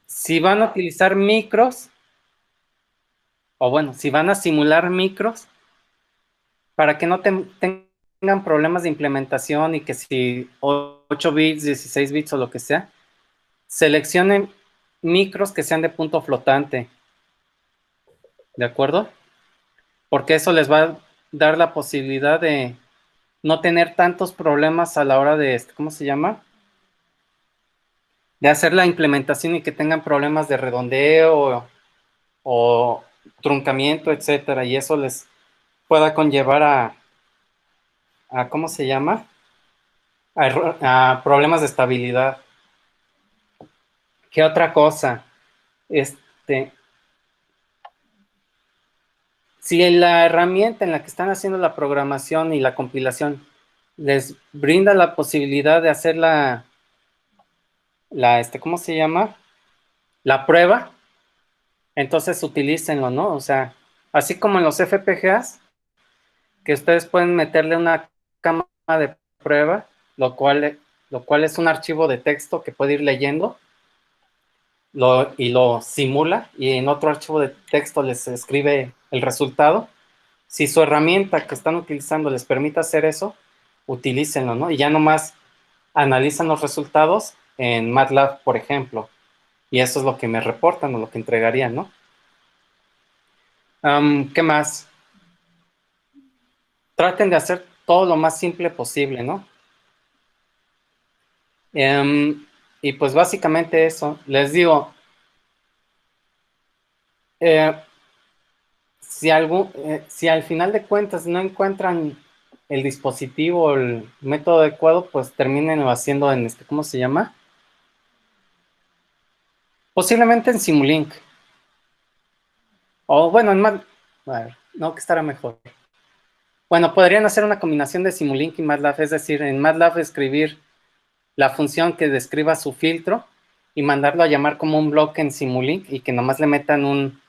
Si van a utilizar micros, o bueno, si van a simular micros, para que no tengan problemas de implementación y que si 8 bits, 16 bits o lo que sea, seleccionen micros que sean de punto flotante. ¿De acuerdo? Porque eso les va a dar la posibilidad de no tener tantos problemas a la hora de, ¿cómo se llama? De hacer la implementación y que tengan problemas de redondeo o truncamiento, etcétera, y eso les pueda conllevar a ¿cómo se llama? A problemas de estabilidad. ¿Qué otra cosa? Si la herramienta en la que están haciendo la programación y la compilación les brinda la posibilidad de hacer ¿cómo se llama? La prueba, entonces utilícenlo, ¿no? O sea, así como en los FPGAs, que ustedes pueden meterle una cámara de prueba, lo cual es un archivo de texto que puede ir leyendo y lo simula, y en otro archivo de texto les escribe el resultado. Si su herramienta que están utilizando les permite hacer eso, utilícenlo, ¿no? Y ya nomás analizan los resultados en MATLAB, por ejemplo, y eso es lo que me reportan o lo que entregarían, ¿no? ¿Qué más? Traten de hacer todo lo más simple posible, ¿no? Y pues básicamente eso. Les digo, si al final de cuentas no encuentran el dispositivo o el método adecuado, pues terminen haciendo en ¿cómo se llama? Posiblemente en Simulink. O bueno, en MATLAB. A ver, no, que estará mejor. Bueno, podrían hacer una combinación de Simulink y MATLAB, es decir, en MATLAB escribir la función que describa su filtro y mandarlo a llamar como un bloque en Simulink y que nomás le metan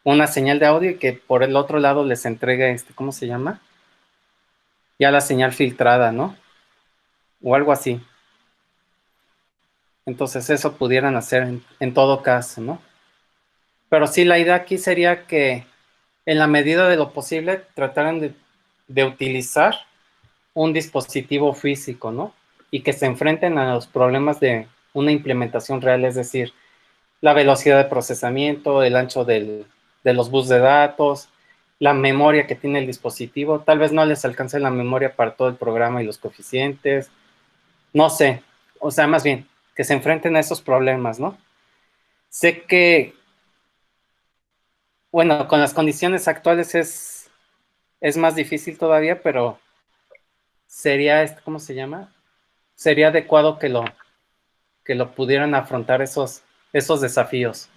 una señal de audio y que por el otro lado les entregue ¿cómo se llama? Ya la señal filtrada, ¿no? O algo así. Entonces eso pudieran hacer en todo caso, ¿no? Pero sí, la idea aquí sería que en la medida de lo posible trataran de utilizar un dispositivo físico, ¿no? Y que se enfrenten a los problemas de una implementación real, es decir, la velocidad de procesamiento, el ancho de los bus de datos, la memoria que tiene el dispositivo. Tal vez no les alcance la memoria para todo el programa y los coeficientes. No sé, o sea, más bien, que se enfrenten a esos problemas, ¿no? Sé que, bueno, con las condiciones actuales es más difícil todavía, pero sería, ¿cómo se llama? Sería adecuado que lo pudieran afrontar esos desafíos.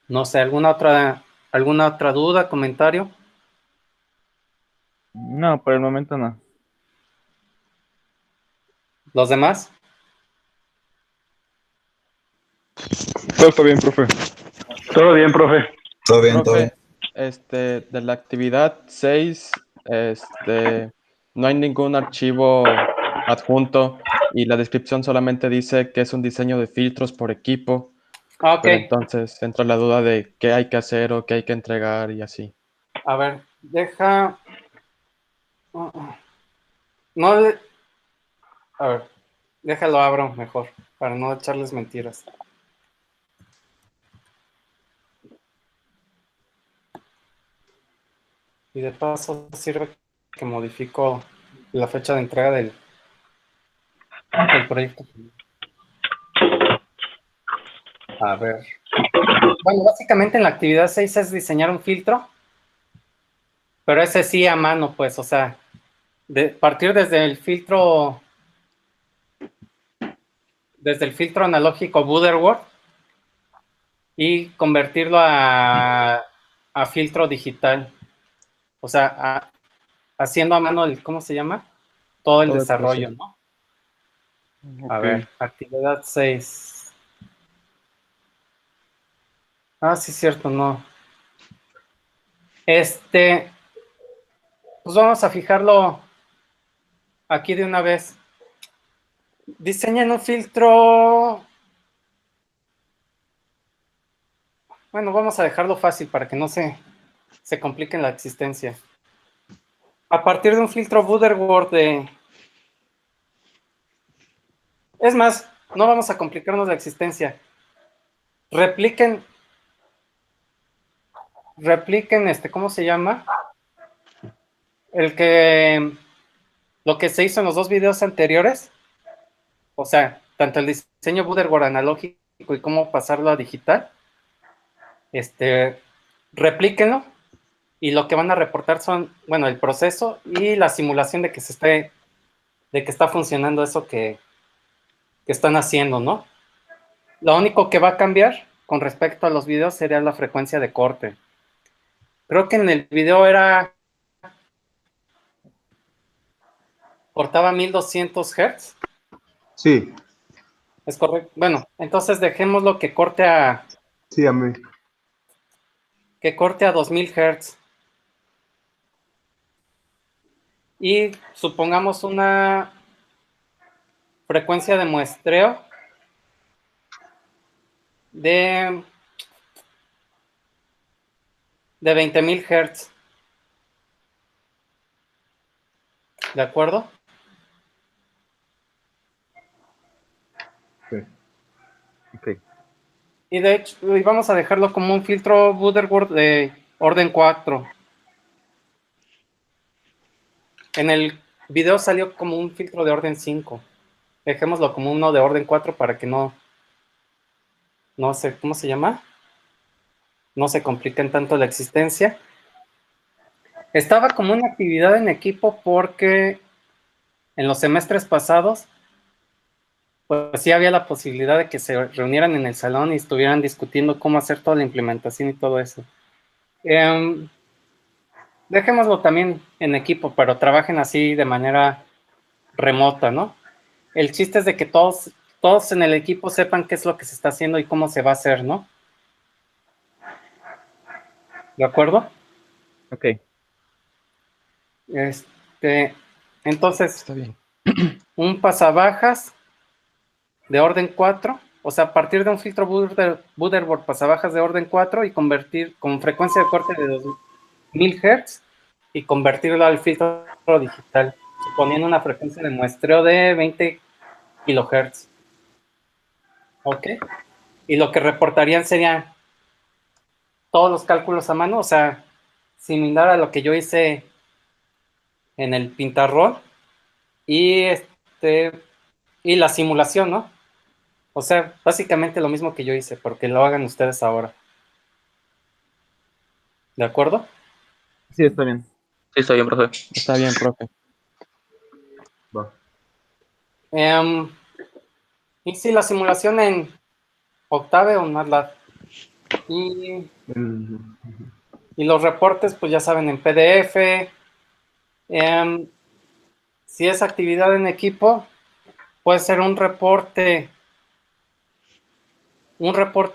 No sé, ¿alguna otra duda, comentario? No, por el momento no. ¿Los demás? Todo está bien, profe. Todo bien, profe. Todo bien, todo bien. Profe, de la actividad 6, no hay ningún archivo adjunto y la descripción solamente dice que es un diseño de filtros por equipo, Ok, pero entonces entra la duda de qué hay que hacer o qué hay que entregar y así. a ver, no, a ver, déjalo abro mejor, para no echarles mentiras. Y de paso sirve que modifico la fecha de entrega del proyecto. A ver. Bueno, básicamente en la actividad 6 es diseñar un filtro, pero ese sí a mano, pues, o sea, partir desde el filtro analógico Butterworth y convertirlo a filtro digital. O sea, haciendo a mano ¿cómo se llama? Todo el Todo el desarrollo, proceso. ¿no? A Ok. ver, actividad 6. Ah, sí, cierto, no. Pues vamos a fijarlo aquí de una vez. Diseñen un filtro. Bueno, vamos a dejarlo fácil para que no se complique en la existencia. A partir de un filtro Butterworth de... Es más, no vamos a complicarnos la existencia. Repliquen, ¿cómo se llama? Lo que se hizo en los dos videos anteriores. O sea, tanto el diseño Butterworth analógico y cómo pasarlo a digital. Replíquenlo y lo que van a reportar son, bueno, el proceso y la simulación de que está funcionando eso que están haciendo, ¿no? Lo único que va a cambiar con respecto a los videos sería la frecuencia de corte. Creo que en el video cortaba 1200 Hz. Sí, Es correcto. Bueno, entonces dejémoslo sí, a mí. que corte a 2000 Hz. Y supongamos una frecuencia de muestreo de 20.000 Hz. ¿De acuerdo? Sí. Ok. Y de hecho, vamos a dejarlo como un filtro Butterworth de orden 4. En el video salió como un filtro de orden 5. Dejémoslo como uno de orden 4 para que no sé, ¿cómo se llama? No se compliquen tanto la existencia. Estaba como una actividad en equipo porque en los semestres pasados, pues sí había la posibilidad de que se reunieran en el salón y estuvieran discutiendo cómo hacer toda la implementación y todo eso. Dejémoslo también en equipo, pero trabajen así de manera remota, ¿no? El chiste es de que todos en el equipo sepan qué es lo que se está haciendo y cómo se va a hacer, ¿no? ¿De acuerdo? Ok. Entonces, Está bien. un pasabajas de orden 4, o sea, a partir de un filtro Butterworth pasabajas de orden 4 y convertir con frecuencia de corte de 2000 Hz y convertirlo al filtro digital, suponiendo una frecuencia de muestreo de 20 kHz. ¿Ok? Y lo que reportarían serían todos los cálculos a mano, o sea, similar a lo que yo hice en el Pintarrol y y la simulación, ¿no? O sea, básicamente lo mismo que yo hice, porque lo hagan ustedes ahora. ¿De acuerdo? Sí, está bien. Sí, está bien, profe. Está bien, profe. Va. Y sí, la simulación en Octave o MATLAB. Y El- los reportes, pues ya saben, en PDF. Si es actividad en equipo, puede ser un reporte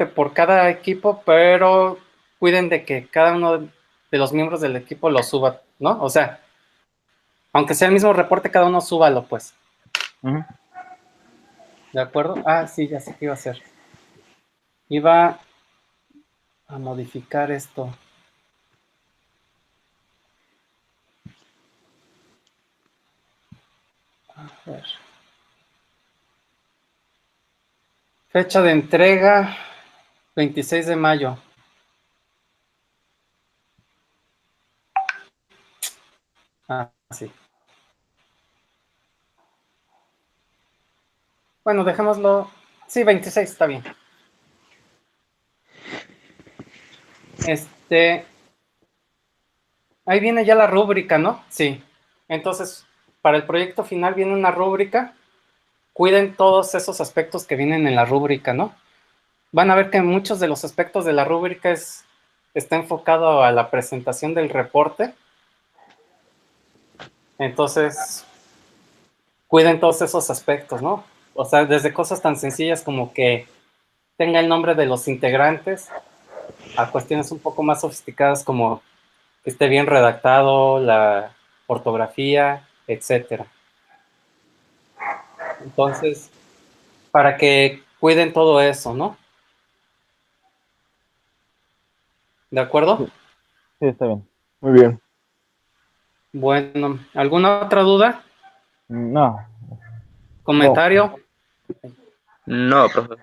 por cada equipo, pero cuiden de que cada uno de los miembros del equipo lo suba, ¿no? O sea, aunque sea el mismo reporte, cada uno súbalo, pues. Ujú. ¿De acuerdo? Ah, sí, ya sé qué iba a hacer. Iba a modificar esto. A ver. Fecha de entrega, 26 de mayo. Ah, sí. Bueno, dejémoslo. Sí, 26 está bien. Ahí viene ya la rúbrica, ¿no? Sí. Entonces, para el proyecto final viene una rúbrica. Cuiden todos esos aspectos que vienen en la rúbrica, ¿no? Van a ver que muchos de los aspectos de la rúbrica está enfocado a la presentación del reporte. Entonces, cuiden todos esos aspectos, ¿no? O sea, desde cosas tan sencillas como que tenga el nombre de los integrantes, a cuestiones un poco más sofisticadas como que esté bien redactado, la ortografía, etcétera. Entonces, para que cuiden todo eso, ¿no? ¿De acuerdo? Sí, está bien. Muy bien. Bueno, ¿alguna otra duda? No, ¿Comentario? No, profe.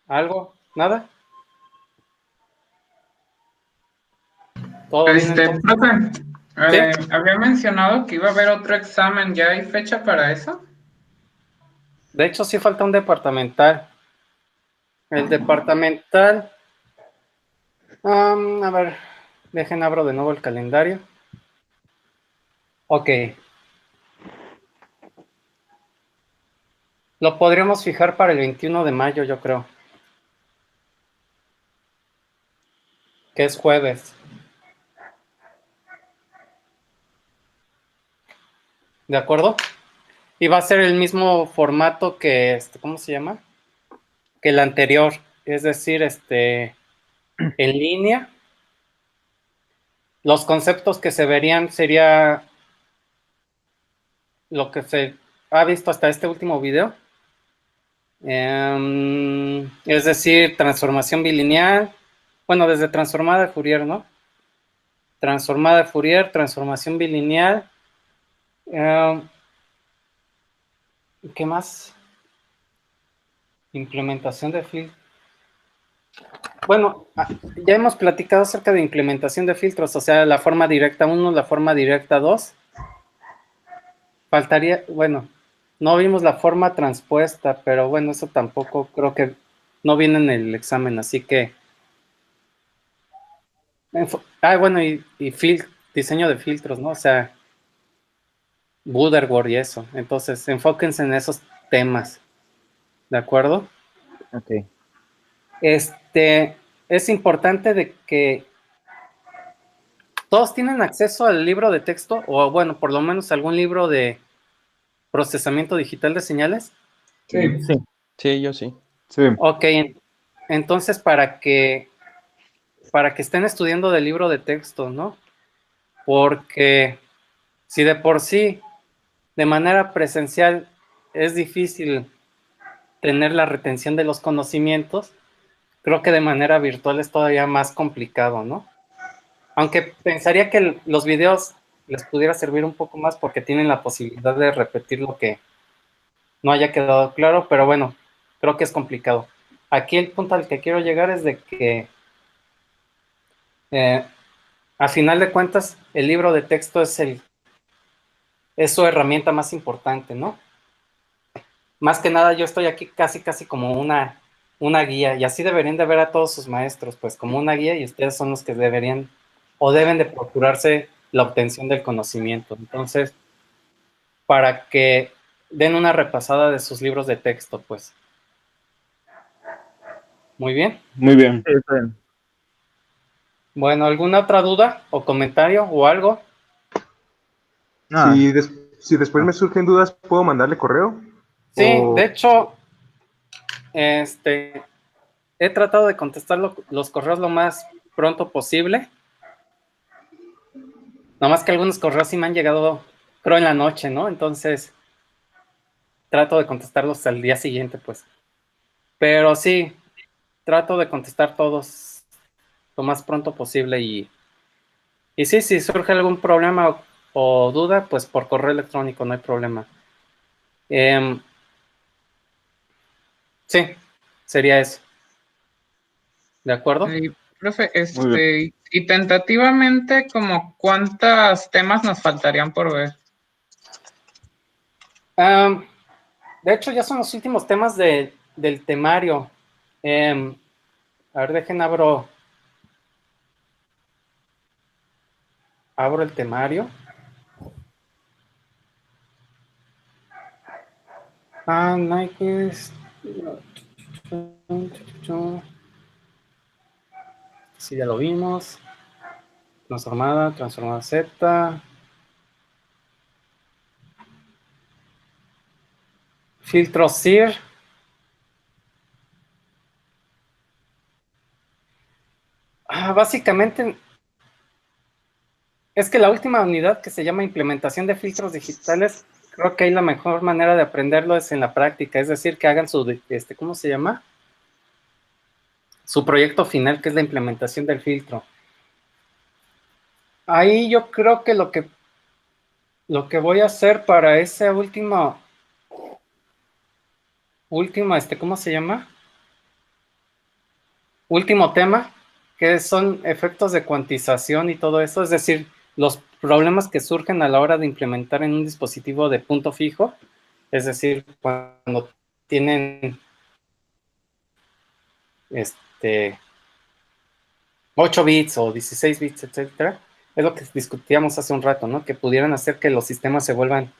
¿Algo? ¿Nada? ¿Todo bien entonces? Profe, ¿Sí? había mencionado que iba a haber otro examen, ¿ya hay fecha para eso? De hecho, sí falta un departamental. El departamental, a ver, dejen abro de nuevo el calendario. Ok, lo podríamos fijar para el 21 de mayo, yo creo, que es jueves. ¿De acuerdo? Y va a ser el mismo formato que, ¿cómo se llama? Que el anterior, es decir, en línea. Los conceptos que se verían sería lo que se ha visto hasta este último video. Es decir, transformación bilineal. Bueno, desde transformada de Fourier, ¿no? Transformada de Fourier, transformación bilineal. ¿Qué más? Implementación de filtros. Bueno, ya hemos platicado acerca de implementación de filtros, o sea, la forma directa 1, la forma directa 2. Faltaría, bueno, no vimos la forma transpuesta, pero bueno, eso tampoco creo que no viene en el examen, así que... bueno, y diseño de filtros, ¿no? O sea, Butterworth y eso. Entonces, enfóquense en esos temas, ¿de acuerdo? ok. Es importante de que todos tienen acceso al libro de texto, o bueno, por lo menos algún libro de procesamiento digital de señales. Sí. Sí, Sí, yo sí. Sí. Ok, entonces para que estén estudiando del libro de texto, ¿no? Porque si de por sí, de manera presencial, es difícil tener la retención de los conocimientos, creo que de manera virtual es todavía más complicado, ¿no? Aunque pensaría que los videos les pudiera servir un poco más porque tienen la posibilidad de repetir lo que no haya quedado claro, pero bueno, creo que es complicado. Aquí el punto al que quiero llegar es de que eh, a final de cuentas el libro de texto es su herramienta más importante, ¿no? Más que nada yo estoy aquí casi como una guía y así deberían de ver a todos sus maestros, pues como una guía y ustedes son los que deberían o deben de procurarse la obtención del conocimiento. Entonces, para que den una repasada de sus libros de texto, pues. Muy bien. Muy bien. sí, está bien. Bueno, ¿alguna otra duda o comentario o algo? No, Si después me surgen dudas, ¿puedo mandarle correo? Sí, de O... hecho, he tratado de contestar los correos lo más pronto posible. Nada más que algunos correos sí me han llegado, creo, en la noche, ¿no? Entonces, trato de contestarlos al día siguiente, pues. Pero sí, trato de contestar todos lo más pronto posible y sí, si surge algún problema o duda, pues por correo electrónico, no hay problema. Em, sí, sería eso. ¿De acuerdo? Profe, Muy bien. y tentativamente, como cuántos temas nos faltarían por ver. Am, de hecho, ya son los últimos temas del temario. Em, a ver, abro el temario. Nike. Sí, ya lo vimos. Transformada Z. Filtro SIR. Básicamente, es que la última unidad que se llama implementación de filtros digitales, creo que ahí la mejor manera de aprenderlo es en la práctica, es decir, que hagan su, ¿cómo se llama? Su proyecto final, que es la implementación del filtro. Ahí yo creo que lo que voy a hacer para ese último, ¿cómo se llama? Último tema, que son efectos de cuantización y todo eso, es decir, los problemas que surgen a la hora de implementar en un dispositivo de punto fijo, es decir, cuando tienen 8 bits o 16 bits, etcétera, es lo que discutíamos hace un rato, ¿no? Que pudieran hacer que los sistemas se vuelvan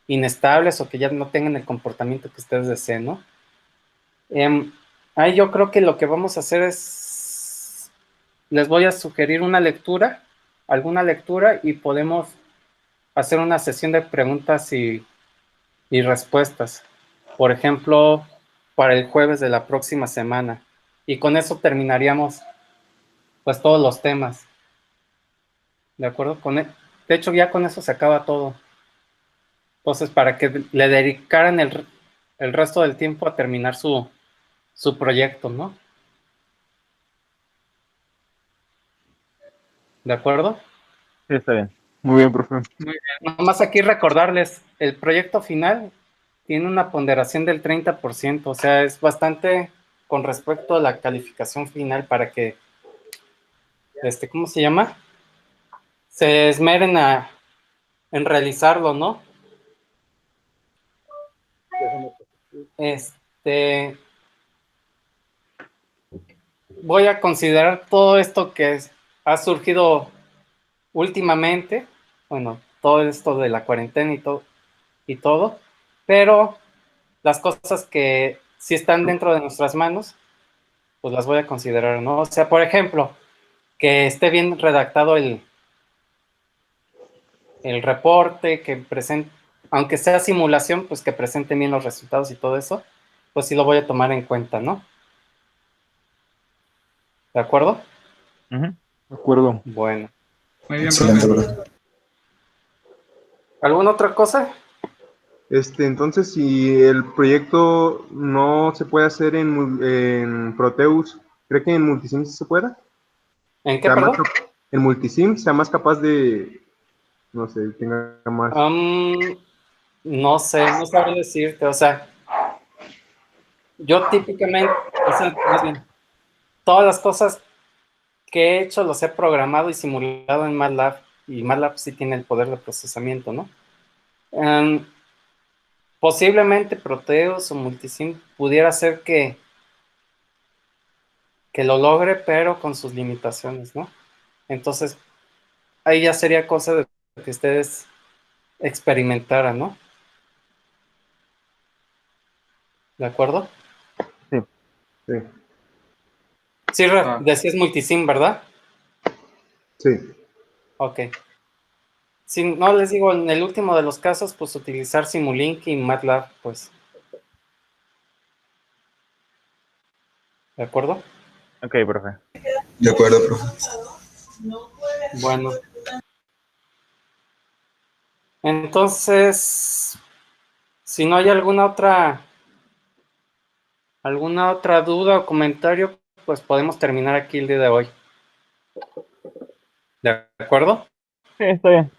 inestables o que ya no tengan el comportamiento que ustedes deseen, ¿no? Ahí yo creo que lo que vamos a hacer es, les voy a sugerir alguna lectura, y podemos hacer una sesión de preguntas y respuestas. Por ejemplo, para el jueves de la próxima semana. Y con eso terminaríamos, pues, todos los temas. ¿De acuerdo? De hecho, ya con eso se acaba todo. Entonces, para que le dedicaran el resto del tiempo a terminar su proyecto, ¿no? ¿De acuerdo? Sí, está bien. Muy bien, profe. Nomás aquí recordarles, el proyecto final tiene una ponderación del 30%, o sea, es bastante con respecto a la calificación final para que, ¿cómo se llama? Se esmeren en realizarlo, ¿no? Voy a considerar todo esto que ha surgido últimamente, bueno, todo esto de la cuarentena y todo, pero las cosas que sí están dentro de nuestras manos, pues las voy a considerar, ¿no? O sea, por ejemplo, que esté bien redactado el reporte, que presente, aunque sea simulación, pues que presente bien los resultados y todo eso, pues sí lo voy a tomar en cuenta, ¿no? ¿De acuerdo? Ujú. De acuerdo. Bueno. Muy bien, Excelente, profe. profe. ¿Alguna otra cosa? Entonces, si el proyecto no se puede hacer en Proteus, ¿cree que en Multisim sí se pueda? ¿En qué, Sea más perdón? en Multisim sea más capaz de, no sé, tenga más... No sé, no sabría decirte, o sea, yo típicamente, o sea, más bien, todas las cosas que he hecho los he programado y simulado en MATLAB, y MATLAB sí tiene el poder de procesamiento, ¿no? Posiblemente Proteus o Multisim pudiera ser que lo logre, pero con sus limitaciones, ¿no? Entonces, ahí ya sería cosa de que ustedes experimentaran, ¿no? ¿De acuerdo? Sí. Sí, Sí, decías Multisim, ¿verdad? sí. Ok. Si no, les digo, en el último de los casos, pues utilizar Simulink y MATLAB, pues. ¿De acuerdo? Ok, profe. De acuerdo, profe. Bueno. Entonces, si no hay alguna otra duda o comentario, pues podemos terminar aquí el día de hoy. ¿De acuerdo? Sí, está bien.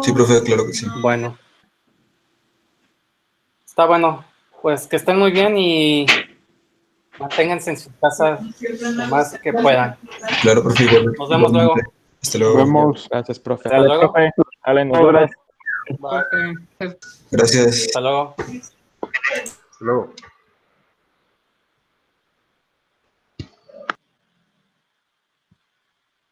Sí, profe, claro que sí. Bueno. Está bueno. Pues que estén muy bien y manténganse en su casa lo más que puedan. Claro, profe, igual. Nos vemos luego. Hasta Nos luego. vemos. Gracias, profe. Dale, luego. profe. Dale, nos No, vemos. gracias. Bye. Profe, Gracias. Hasta luego. Hasta luego.